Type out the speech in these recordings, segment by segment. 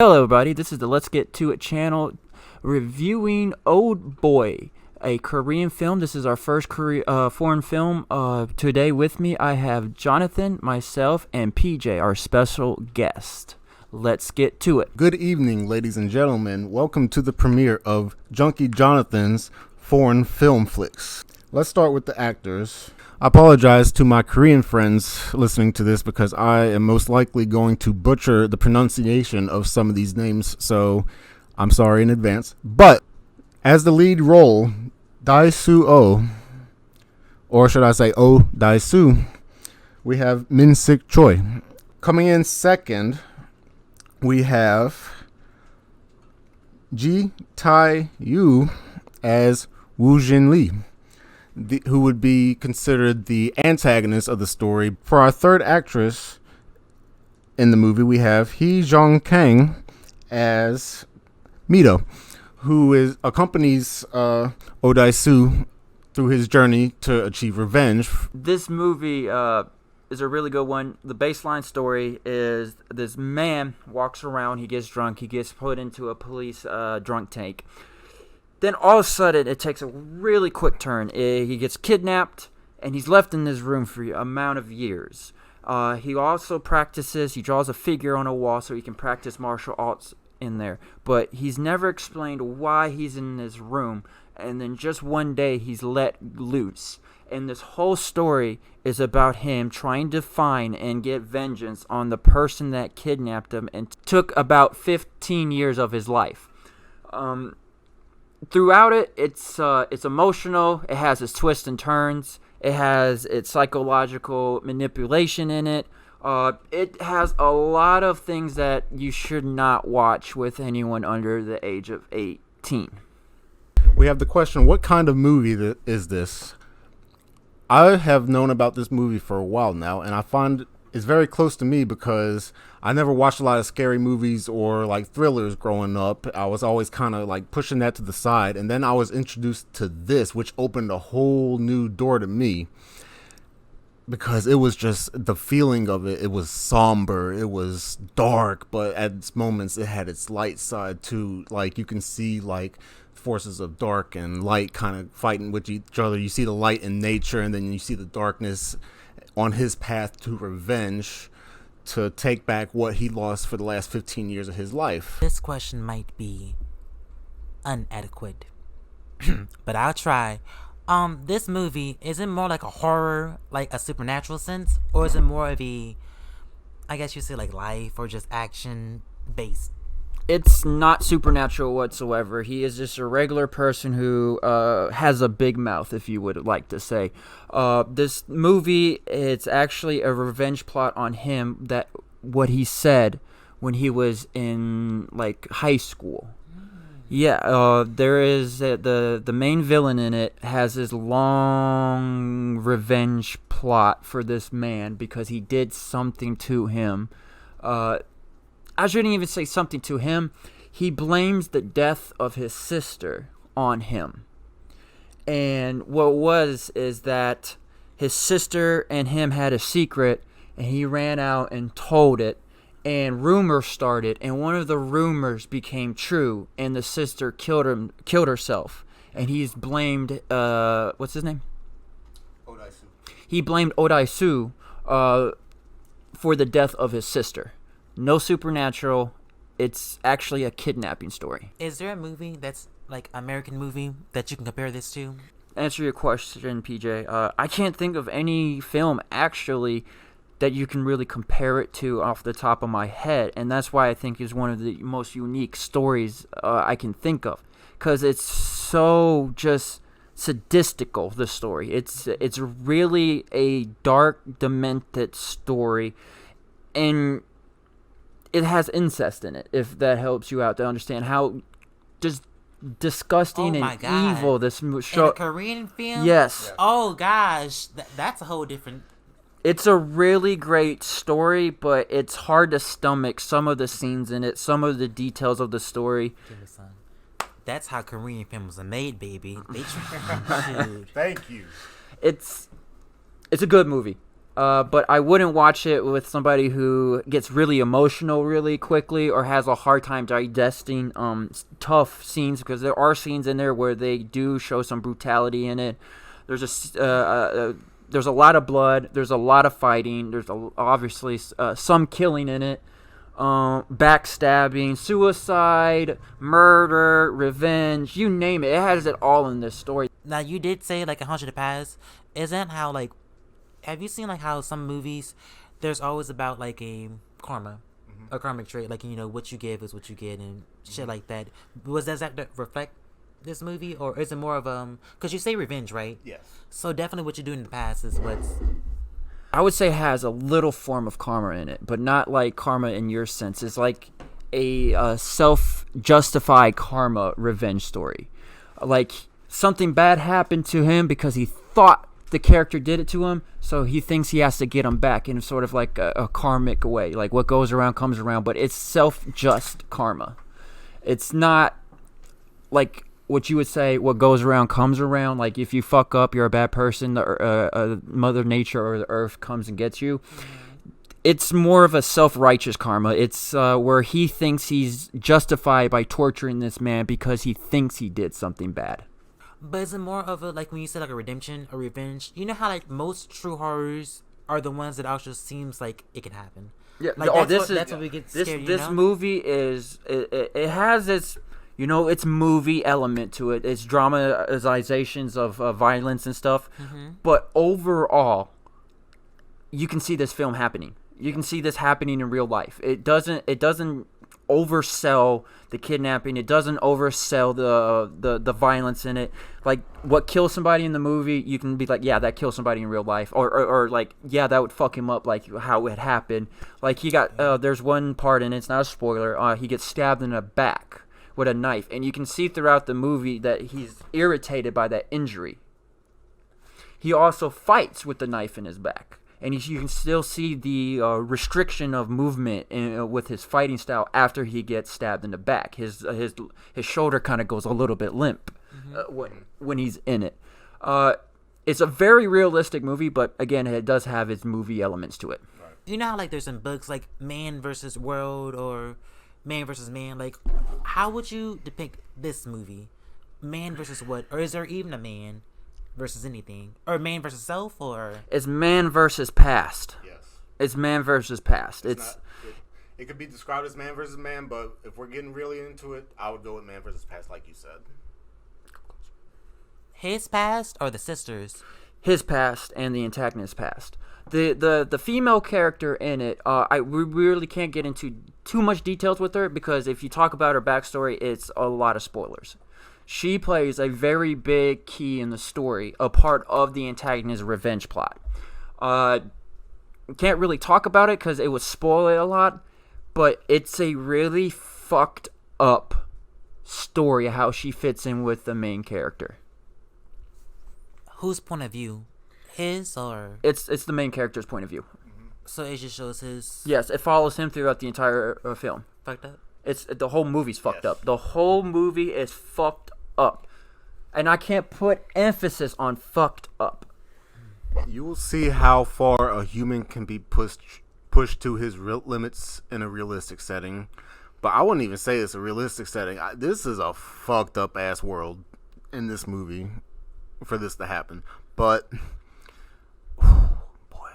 Hello, everybody. This is the Let's Get To It channel reviewing Oldboy, a Korean film. This is our first foreign film. Today with me, I have Jonathan, myself, and PJ, our special guest. Let's get to it. Good evening, ladies and gentlemen. Welcome to the premiere of Junkie Jonathan's Foreign Film Flicks. Let's start with the actors. I apologize to my Korean friends listening to this because I am most likely going to butcher the pronunciation of some of these names, so I'm sorry in advance. But as the lead role, Dae-soo Oh, or should I say Oh Dae-soo, we have Min-sik Choi. Coming in second, we have Ji Tae-yu as Woo Jin Lee, who would be considered the antagonist of the story. For our third actress in the movie, we have Hee Jong Kang as Mito, who accompanies Oh Dae-soo through his journey to achieve revenge. This movie is a really good one. The baseline story is this man walks around, he gets drunk, he gets put into a police drunk tank. Then all of a sudden, it takes a really quick turn. He gets kidnapped, and he's left in this room for an amount of years. He also practices, he draws a figure on a wall so he can practice martial arts in there. But he's never explained why he's in this room. And then just one day, he's let loose. And this whole story is about him trying to find and get vengeance on the person that kidnapped him and took about 15 years of his life. Throughout it, it's emotional. It has its twists and turns. It has its psychological manipulation in it. It has a lot of things that you should not watch with anyone under the age of 18. We have the question, what kind of movie is this? I have known about this movie for a while now, and I find it's very close to me because I never watched a lot of scary movies or like thrillers growing up. I was always kind of like pushing that to the side, and then I was introduced to this, which opened a whole new door to me because it was just the feeling of it. It was somber, it was dark, but at moments it had its light side too. Like you can see like forces of dark and light kind of fighting with each other. You see the light in nature, and then you see the darkness on his path to revenge, to take back what he lost for the last 15 years of his life. This question might be inadequate, but I'll try. This movie, is it more like a horror, like a supernatural sense, or is it more of a, I guess you say like life or just action based? It's not supernatural whatsoever. He is just a regular person who has a big mouth, if you would like to say. This movie, it's actually a revenge plot on him, that what he said when he was in like high school. Yeah, there is the main villain in it has this long revenge plot for this man because he did something to him. I shouldn't even say something to him. He blames the death of his sister on him. And what is that his sister and him had a secret, and he ran out and told it, and rumors started, and one of the rumors became true, and the sister killed herself. And he's blamed, what's his name? Oh Dae-soo. He blamed Oh Dae-soo for the death of his sister. No supernatural. It's actually a kidnapping story. Is there a movie that's like American movie that you can compare this to? Answer your question, PJ. I can't think of any film actually that you can really compare it to off the top of my head, and that's why I think is one of the most unique stories I can think of, because it's so just sadistical. The story. It's really a dark, demented story, and it has incest in it, if that helps you out to understand how just disgusting and evil this show. In a Korean film? Yes. Oh gosh, that's a whole different. It's a really great story, but it's hard to stomach some of the scenes in it, some of the details of the story. That's how Korean films are made, baby. They shoot. Thank you. It's a good movie. But I wouldn't watch it with somebody who gets really emotional really quickly or has a hard time digesting tough scenes, because there are scenes in there where they do show some brutality in it. There's a lot of blood. There's a lot of fighting. There's obviously some killing in it. Backstabbing, suicide, murder, revenge, you name it. It has it all in this story. Now, you did say, like, 100 to Pass. Isn't how, like, have you seen, like, how some movies, there's always about, like, a karma, a karmic trait, like, what you give is what you get and shit like that. Does that reflect this movie, or is it more of, because you say revenge, right? Yes. So definitely what you do in the past is what's... I would say has a little form of karma in it, but not like karma in your sense. It's like a self-justified karma revenge story. Like, something bad happened to him because he thought the character did it to him, so he thinks he has to get him back in sort of like a karmic way. Like, what goes around comes around, but it's self-just karma. It's not like what you would say, what goes around comes around. Like, if you fuck up, you're a bad person, Mother Nature or the earth comes and gets you. It's more of a self-righteous karma. It's where he thinks he's justified by torturing this man because he thinks he did something bad. But is it more of a, like, when you say, like, a redemption, a revenge? You know how, like, most true horrors are the ones that actually seems like it can happen? Yeah. Like, that's what we get scared, This movie is... It has its... it's movie element to it. It's dramatizations of violence and stuff. Mm-hmm. But overall, you can see this film happening. You can see this happening in real life. It doesn't oversell the kidnapping. It doesn't oversell the violence in it. Like, what kills somebody in the movie, you can be like, yeah, that kills somebody in real life. Or like, yeah, that would fuck him up, like how it happened. Like, he got, there's one part in it, it's not a spoiler, he gets stabbed in the back with a knife, and you can see throughout the movie that he's irritated by that injury. He also fights with the knife in his back, and you can still see the restriction of movement with his fighting style after he gets stabbed in the back. His shoulder kind of goes a little bit limp when he's in it. It's a very realistic movie, but again, it does have its movie elements to it. You know how, like, there's some books like Man versus World or Man versus Man, like, how would you depict this movie? Man versus what? Or is there even a man versus anything? Or man versus self? Or it's man versus past. Yes. It's man versus past. It could be described as man versus man, but if we're getting really into it, I would go with man versus past, like you said. His past or the sisters? His past and the antagonist's past. The female character in it, we really can't get into too much details with her, because if you talk about her backstory, it's a lot of spoilers. She plays a very big key in the story, a part of the antagonist's revenge plot. Can't really talk about it because it would spoil it a lot, but it's a really fucked up story how she fits in with the main character. Whose point of view? His or? It's the main character's point of view. So it just shows his... Yes, it follows him throughout the entire film. Fucked up? The whole movie's fucked up. The whole movie is fucked up. And I can't put emphasis on fucked up. You will see how far a human can be pushed to his limits in a realistic setting. But I wouldn't even say it's a realistic setting. This is a fucked up ass world in this movie for this to happen. But... boy,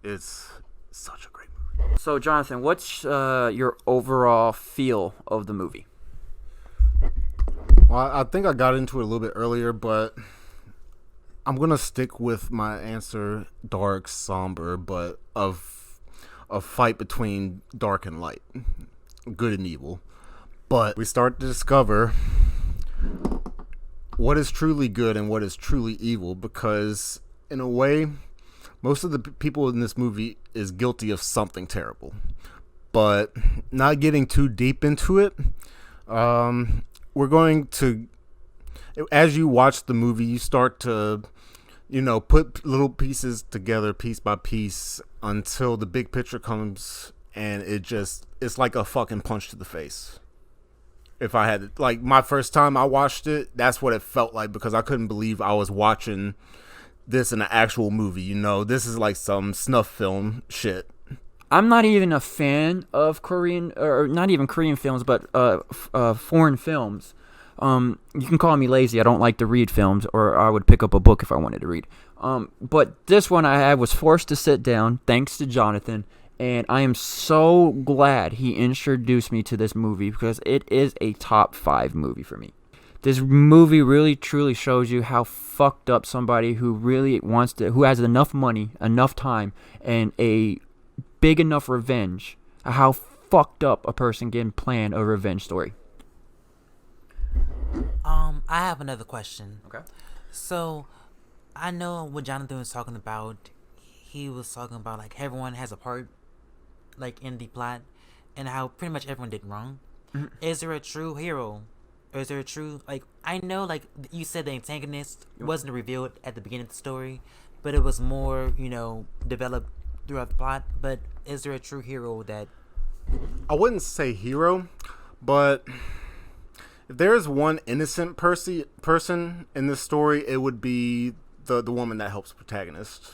it's such a great movie. So, Jonathan, what's your overall feel of the movie? Well, I think I got into it a little bit earlier, but I'm going to stick with my answer, dark, somber, but of a fight between dark and light, good and evil. But we start to discover what is truly good and what is truly evil, because in a way, most of the people in this movie is guilty of something terrible. But not getting too deep into it, we're going to, as you watch the movie, you start to, put little pieces together, piece by piece, until the big picture comes, and it's like a fucking punch to the face. If I had, like, my first time I watched it, that's what it felt like, because I couldn't believe I was watching this in an actual movie. You know, this is like some snuff film shit. I'm not even a fan of Korean, or not even Korean films, but foreign films. You can call me lazy. I don't like to read films, or I would pick up a book if I wanted to read. But this one I was forced to sit down, thanks to Jonathan, and I am so glad he introduced me to this movie because it is a top 5 movie for me. This movie really truly shows you how fucked up somebody who really who has enough money, enough time, and a big enough revenge, how fucked up a person can plan a revenge story. I have another question. Okay. So, I know what Jonathan was talking about. He was talking about like everyone has a part, like in the plot, and how pretty much everyone did wrong. Mm-hmm. Is there a true hero? Or is there a true, like, I know, like, you said the antagonist wasn't revealed at the beginning of the story, but it was more, developed throughout the plot. But is there a true hero that... I wouldn't say hero, but if there is one innocent person in this story, it would be the woman that helps the protagonist.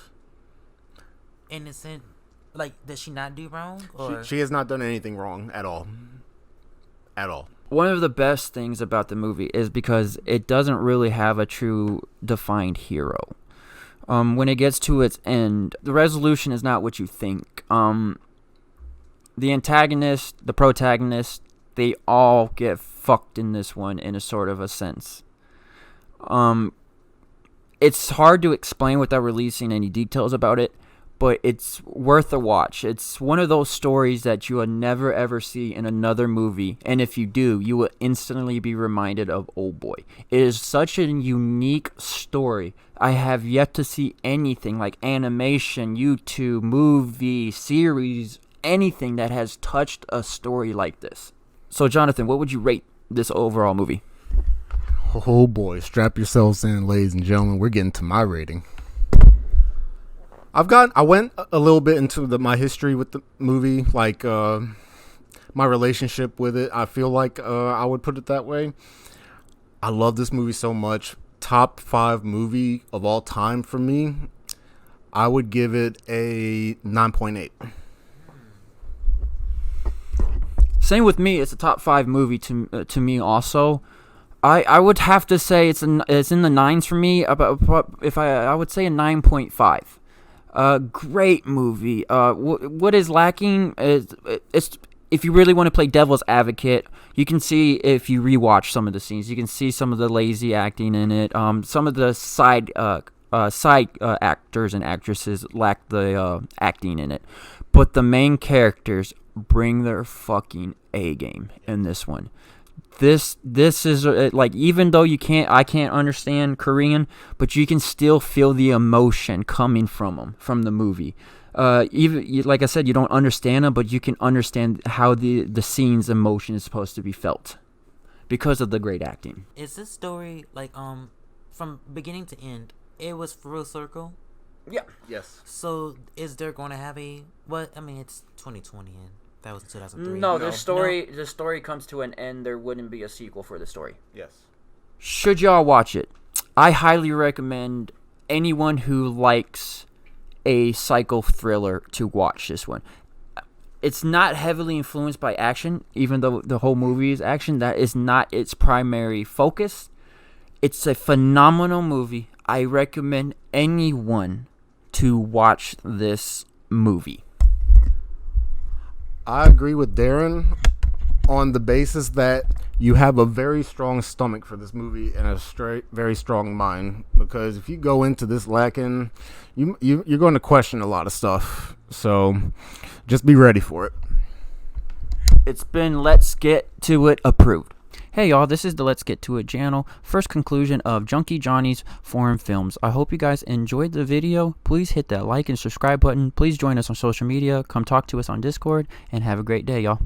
Innocent? Like, does she not do wrong? Or... She has not done anything wrong at all. At all. One of the best things about the movie is because it doesn't really have a true defined hero. When it gets to its end, the resolution is not what you think. The antagonist, the protagonist, they all get fucked in this one in a sort of a sense. It's hard to explain without releasing any details about it, but it's worth a watch. It's one of those stories that you will never ever see in another movie, and if you do, you will instantly be reminded of Oldboy. It is such a unique story. I have yet to see anything like animation, YouTube, movie, series, anything that has touched a story like this. So, Jonathan, what would you rate this overall movie? Oh boy, strap yourselves in, ladies and gentlemen. We're getting to my rating. I went a little bit into my history with the movie, like my relationship with it. I feel like I would put it that way. I love this movie so much. Top 5 movie of all time for me. I would give it a 9.8. Same with me. It's a top 5 movie to me also. I would have to say it's in the 9s for me. If I would say a 9.5. Great movie. What is lacking is it's if you really want to play devil's advocate, you can see if you rewatch some of the scenes, you can see some of the lazy acting in it. Some of the side actors and actresses lack the acting in it, but the main characters bring their fucking A game in this one. This is like, even though I can't understand Korean, but you can still feel the emotion coming from the movie. Even like I said, you don't understand them, but you can understand how the scene's emotion is supposed to be felt because of the great acting. Is this story like from beginning to end? It was full circle. Yeah. Yes. So is there going to have a what? I mean, it's 2020 and that was 2003. No, the story comes to an end. There wouldn't be a sequel for the story. Yes. Should y'all watch it? I highly recommend anyone who likes a psycho thriller to watch this one. It's not heavily influenced by action, even though the whole movie is action. That is not its primary focus. It's a phenomenal movie. I recommend anyone to watch this movie. I agree with Darren on the basis that you have a very strong stomach for this movie and a very strong mind, because if you go into this lacking, you're going to question a lot of stuff. So just be ready for it. It's been Let's Get To It approved. Hey y'all, this is the Let's Get To It channel. First conclusion of Junkie Johnny's foreign films. I hope you guys enjoyed the video. Please hit that like and subscribe button. Please join us on social media. Come talk to us on Discord, and have a great day, y'all.